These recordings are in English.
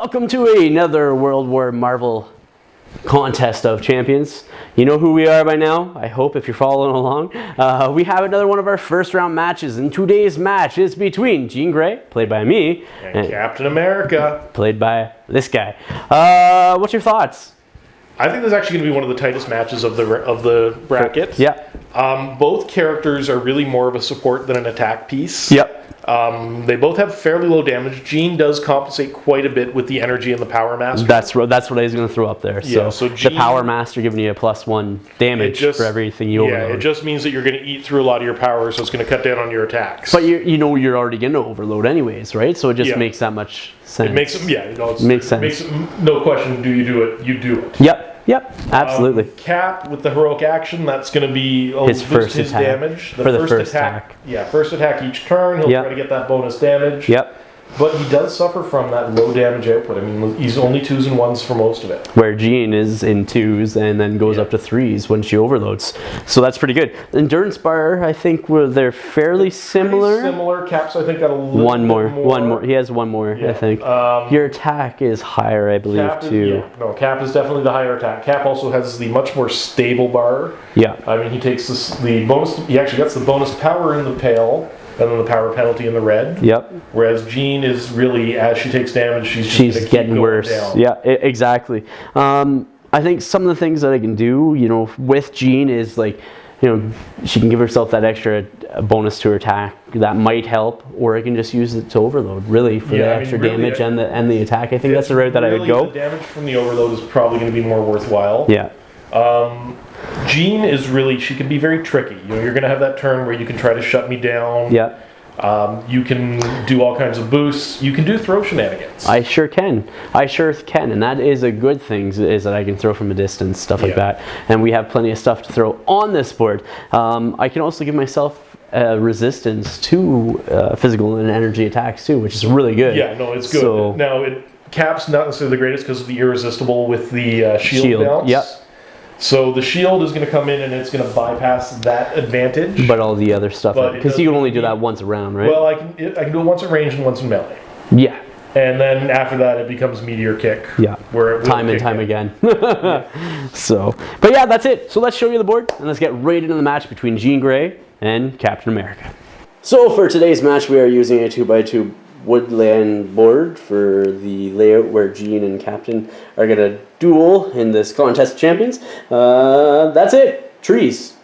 Welcome to another World War Marvel Contest of Champions. You know who we are by now, I hope, if you're following along. We have another one of our first round matches, and today's match is between Jean Grey, played by me, and Captain America, played by this guy. What's your thoughts? I think this is actually going to be one of the tightest matches of the bracket. Yeah. Both characters are really more of a support than an attack piece. Yep. They both have fairly low damage. Jean does compensate quite a bit with the energy and the Power Master. That's what I was going to throw up there. Yeah, so Jean, the Power Master giving you a +1 damage for everything you overload. Yeah, it just means that you're going to eat through a lot of your power, so it's going to cut down on your attacks. But you're already going to overload anyways, right? So it just makes that much sense. It makes makes sense. Makes no question. Do you do it? You do it. Yep, absolutely. Cap with the heroic action, that's going to be his first attack. Damage. For the first attack. Yeah, first attack each turn. He'll try to get that bonus damage. Yep. But he does suffer from that low damage output. I mean, he's only 2s and 1s for most of it. Where Jean is in 2s and then goes up to 3s when she overloads. So that's pretty good. Endurance bar, I think they're fairly similar. Similar. Cap's, I think, got a little one more. more. One more. He has one more, I think. Your attack is higher, I believe, too. No, Cap is definitely the higher attack. Cap also has the much more stable bar. Yeah. I mean, he takes the bonus. He actually gets the bonus power in the pale. And then the power penalty in the red. Yep. Whereas Jean is really, as she takes damage, she's getting worse. Down. Yeah, exactly. I think some of the things that I can do, with Jean is like, she can give herself that extra bonus to her attack. That might help, or I can just use it to overload, really, for the extra damage and the attack. I think that's the route that I would go. The damage from the overload is probably going to be more worthwhile. Yeah. Jean is really, she can be very tricky. You're going to have that turn where you can try to shut me down. Yeah. You can do all kinds of boosts. You can do throw shenanigans. I sure can. And that is a good thing, is that I can throw from a distance, stuff like that. And we have plenty of stuff to throw on this board. I can also give myself resistance to physical and energy attacks too, which is really good. Yeah, no, it's good. So, now, Cap's not necessarily the greatest because of the irresistible with the shield bounce. Yep. So the shield is going to come in and it's going to bypass that advantage. But all the other stuff, because you can only do that once a round, right? Well, I can do it once in range and once in melee. Yeah. And then after that, it becomes meteor kick. Yeah. Where time and time again. So, but yeah, that's it. So let's show you the board and let's get right into the match between Jean Grey and Captain America. So for today's match, we are using a 2x2 woodland board for the layout where Jean and Captain are going to duel in this contest of champions. That's it. Trees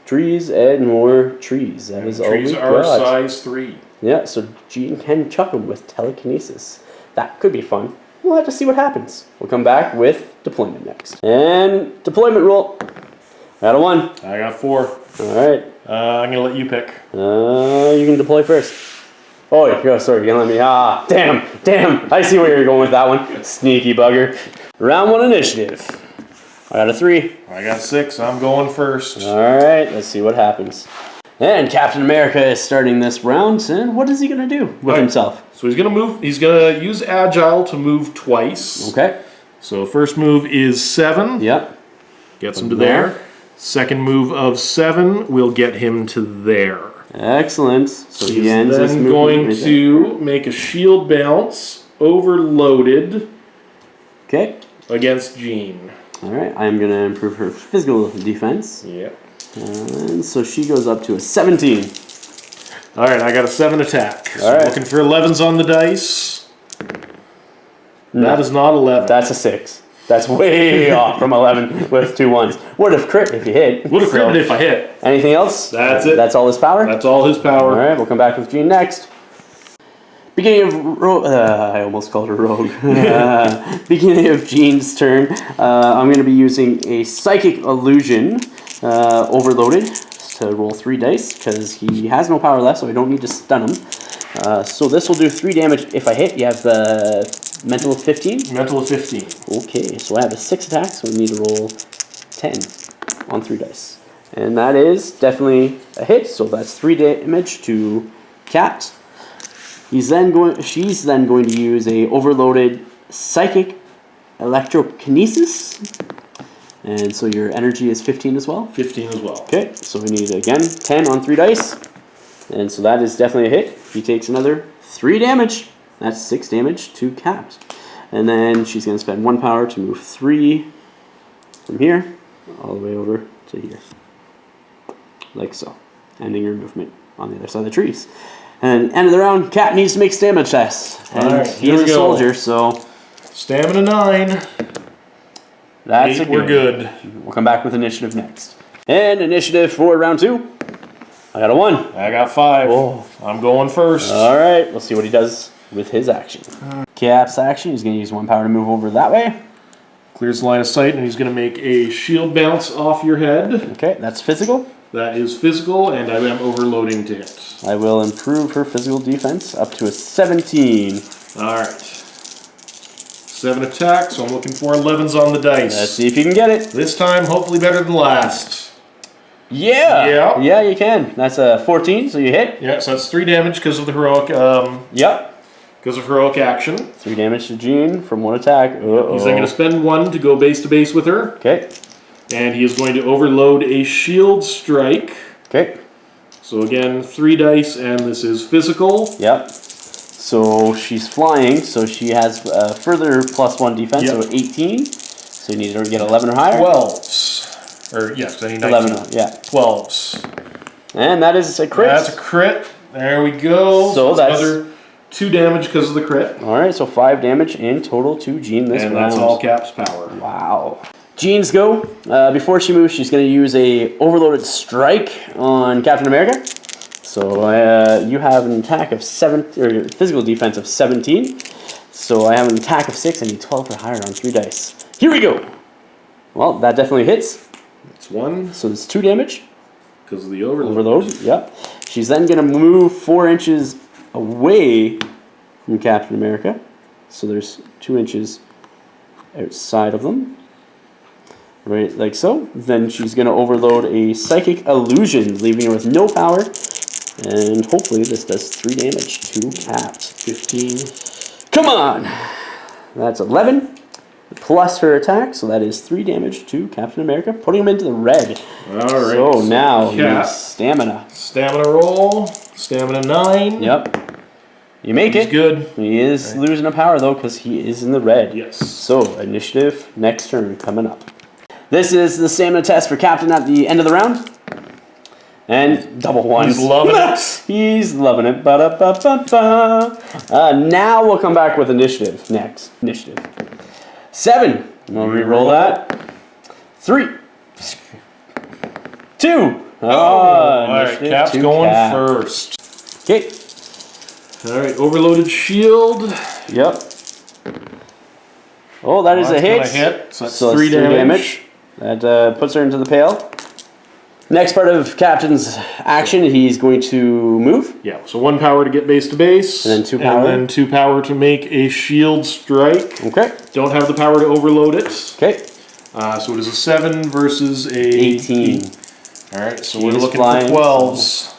and more trees. That is all we got. Trees are size 3. Yeah, so Jean can chuck them with telekinesis. That could be fun. We'll have to see what happens. We'll come back with deployment next. And deployment roll. I got a 1. I got 4. All right. I'm going to let you pick. You can deploy first. Oh, sorry, you're gonna let me. Damn. I see where you're going with that one. Sneaky bugger. Round 1 initiative. I got a 3. I got 6. I'm going first. All right, let's see what happens. And Captain America is starting this round. And what is he gonna do with himself? So he's gonna move. He's gonna use Agile to move twice. Okay. So first move is 7. Yep. Gets him to there. Second move of 7 will get him to there. Excellent. So he's then going to make a shield bounce, overloaded. Okay. Against Jean. All right. I'm going to improve her physical defense. Yeah. And so she goes up to a 17. All right. I got a 7 attack. So all right. Looking for 11s on the dice. No. That is not 11. That's a 6. That's way off from 11 with 2 1s. Would have crit if you hit. Would have critted if I hit. Anything else? That's it. That's all his power? That's all his power. All right, we'll come back with Jean next. Beginning of I almost called her Rogue. Beginning of Jean's turn. I'm going to be using a Psychic Illusion overloaded to roll 3 dice because he has no power left, so I don't need to stun him. So this will do 3 damage if I hit. You have the mental of 15? Mental of 15. Okay, so I have a 6 attack, so we need to roll 10 on 3 dice. And that is definitely a hit, so that's 3 damage to Cat. She's then going to use a overloaded Psychic Electrokinesis. And so your energy is 15 as well? 15 as well. Okay, so we need, again, 10 on 3 dice. And so that is definitely a hit. He takes another 3 damage. That's 6 damage to Cat. And then she's going to spend 1 power to move 3 from here all the way over to here. Like so. Ending her movement on the other side of the trees. And end of the round, Cap needs to make stamina tests. And Alright, he's a soldier, so... Stamina 9. That's 8, we're good. We'll come back with initiative next. And initiative for round 2. I got a 1. I got 5. Oh. I'm going first. Alright, we'll see what he does with his action. Cap's action, he's going to use 1 power to move over that way. Clears the line of sight, and he's going to make a shield bounce off your head. Okay, that's physical. That is physical, and I am overloading to hit. I will improve her physical defense up to a 17. Alright. 7 attacks, so I'm looking for 11s on the dice. Let's see if you can get it. This time, hopefully better than last. Yeah! Yeah. Yeah, you can. That's a 14, so you hit. Yeah, so that's 3 damage because of the heroic, Yep. because of heroic action. 3 damage to Jean from 1 attack. Uh-oh. He's then going to spend 1 to go base to base with her. Okay. And he is going to overload a shield strike. Okay. So again, 3 dice, and this is physical. Yep. So she's flying, so she has further +1 defense, Yep. so 18. So you need her to get 11 or higher. 12s. Or, yes, I need 19. 11, yeah. 12s. And that is a crit. That's a crit. There we go. So that's another 2 damage because of the crit. Alright, so 5 damage in total to Jean this round. And that's all Cap's power. Wow. Jean's go. Before she moves, she's going to use a overloaded strike on Captain America. So you have an attack of 7, or physical defense of 17. So I have an attack of 6. I need 12 or higher on 3 dice. Here we go. Well, that definitely hits. It's 1 So it's 2 damage. because of the overload. Overload, yep. She's then going to move 4 inches away from Captain America. So there's 2 inches outside of them. Right, like so. Then she's going to overload a Psychic Illusion, leaving her with no power. And hopefully this does 3 damage to Cap. 15. Come on! That's 11 plus her attack, so that is 3 damage to Captain America, putting him into the red. Alright. So now he Cap. needs stamina. Stamina roll. Stamina 9. Yep. You make He's it. good. He is losing a power though because he is in the red. Yes. So initiative next turn coming up. This is the stamina test for Captain at the end of the round. And double 1. He's loving it. He's loving it. Ba-da-ba-ba-ba. Now we'll come back with initiative next. Initiative. 7. We'll re-roll that. 3. 2. Alright, Cap's going first. Okay. Alright, overloaded shield. Yep. Oh, that is a hit. That's gonna hit. So that's So 3 it's 3 damage. That puts her into the pale. Next part of Captain's action, he's going to move. Yeah, so 1 power to get base to base. And then 2 power. And then 2 power to make a shield strike. Okay. Don't have the power to overload it. Okay. So it is a 7 versus a 18. Alright, so She we're is looking flying, for 12s.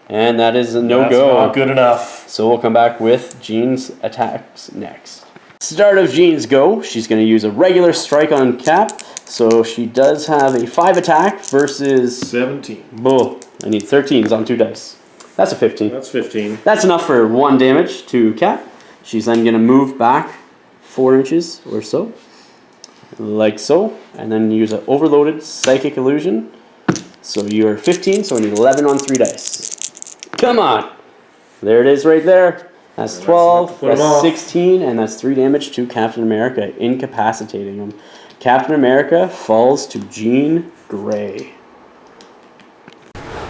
And that is a That's no-go. not good enough. So we'll come back with Jean's attacks next. Start of Jean's go. She's going to use a regular strike on Cap. So she does have a 5 attack versus... 17. Bull. I need 13s on 2 dice. That's a 15. That's 15. That's enough for 1 damage to Cap. She's then going to move back 4 inches or so. Like so. And then use an overloaded Psychic Illusion. So you're 15, so I need 11 on 3 dice. Come on! There it is right there. That's 12, that's 16, and that's 3 damage to Captain America, incapacitating him. Captain America falls to Jean Grey.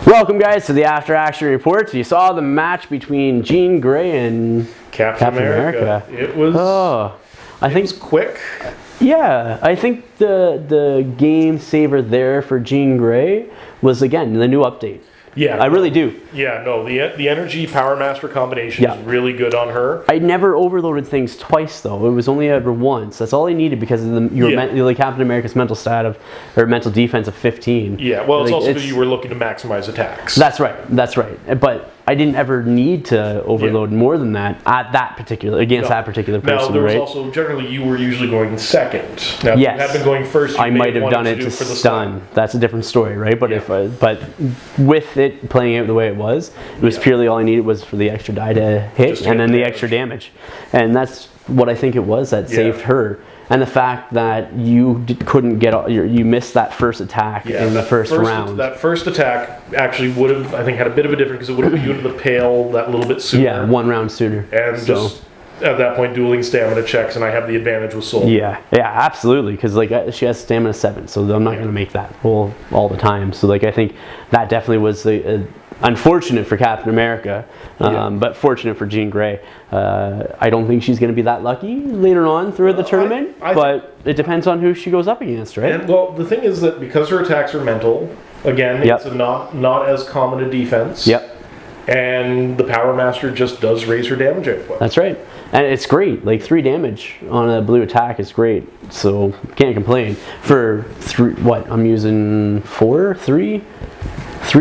Welcome, guys, to the After Action Report. You saw the match between Jean Grey and Captain America. It was. I think it was quick. Yeah, I think the game saver there for Jean Grey was, again, the new update. Yeah, I really do. Yeah, no, the energy Power Master combination is really good on her. I never overloaded things twice though. It was only ever once. That's all I needed because of like Captain America's mental stat of, or mental defense of 15. Yeah, well, it's like, also that you were looking to maximize attacks. That's right. That's right. But I didn't ever need to overload more than that at that particular that particular person. Now there was right? also generally you were usually going second. Now, if you had been going first, you I might have done it to for the stun. That's a different story, right? But but with it playing out the way it was purely all I needed was for the extra die to hit and then the extra damage, and that's what I think it was that saved her. And the fact that you couldn't get, you missed that first attack in the first round. That first attack actually would have, I think, had a bit of a difference because it would have put you into the pale that little bit sooner. Yeah, 1 round sooner. And just at that point, dueling stamina checks, and I have the advantage with Soul. Yeah, absolutely. Because like she has stamina 7, so I'm not going to make that roll all the time. So like I think that definitely was unfortunate for Captain America, but fortunate for Jean Grey. I don't think she's going to be that lucky later on throughout the tournament, but it depends on who she goes up against, right? And, well, the thing is that because her attacks are mental, again, it's not as common a defense. Yep. And the Power Master just does raise her damage output. That's right. And it's great. Like 3 damage on a blue attack is great. So can't complain. For 3, I'm using 3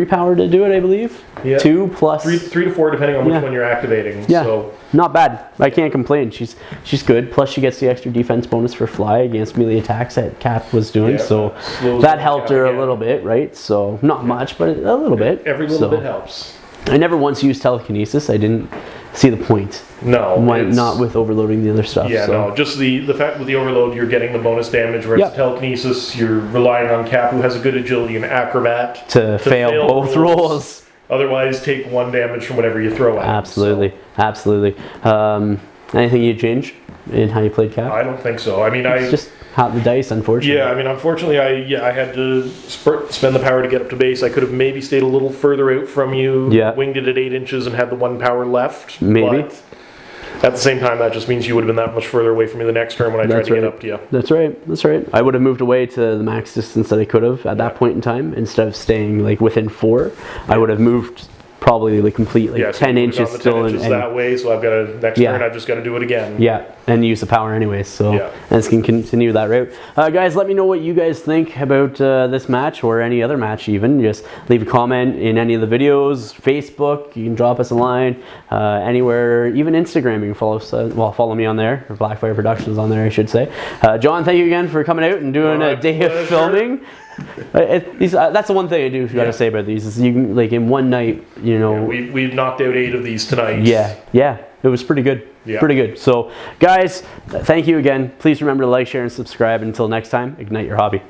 power to do it, I believe. Yeah. 2 plus 3 to 4 depending on which one you're activating. Yeah. So not bad. I can't complain. She's good. Plus she gets the extra defense bonus for fly against melee attacks that Cap was doing. So that helped her a little bit, right? So not much, but a little bit. Every little bit helps. I never once used telekinesis. I didn't see the point. No. Not with overloading the other stuff. Yeah, so. no. Just the fact with the overload, you're getting the bonus damage, whereas telekinesis, you're relying on Cap, who has a good agility and acrobat. To fail both rolls. Otherwise, take 1 damage from whatever you throw at Absolutely. Absolutely. Anything you'd change in how you played Cap? I don't think so. I mean, it's just hot the dice, unfortunately. Yeah, I mean, unfortunately, I had to spend the power to get up to base. I could have maybe stayed a little further out from you, winged it at 8 inches, and had the 1 power left. Maybe. But at the same time, that just means you would have been that much further away from me the next turn when I tried to get up to you. That's right. I would have moved away to the max distance that I could have at that point in time. Instead of staying like within 4, I would have moved probably like completely 10 inches still. 10 inches that way, so I've got to, next turn I've just got to do it again. Yeah, and use the power anyways, so let's continue that route. Guys, let me know what you guys think about this match or any other match even. Just leave a comment in any of the videos, Facebook, you can drop us a line, anywhere, even Instagram, you can follow us, follow me on there, or Blackfyre Productions on there, I should say. John, thank you again for coming out and doing a day of filming. That's the one thing I do got to say about these is you can, like, in one night, you know, we've knocked out 8 of these tonight. Yeah, it was pretty good. Pretty good. So guys, thank you again. Please remember to like, share, and subscribe. Until next time, ignite your hobby.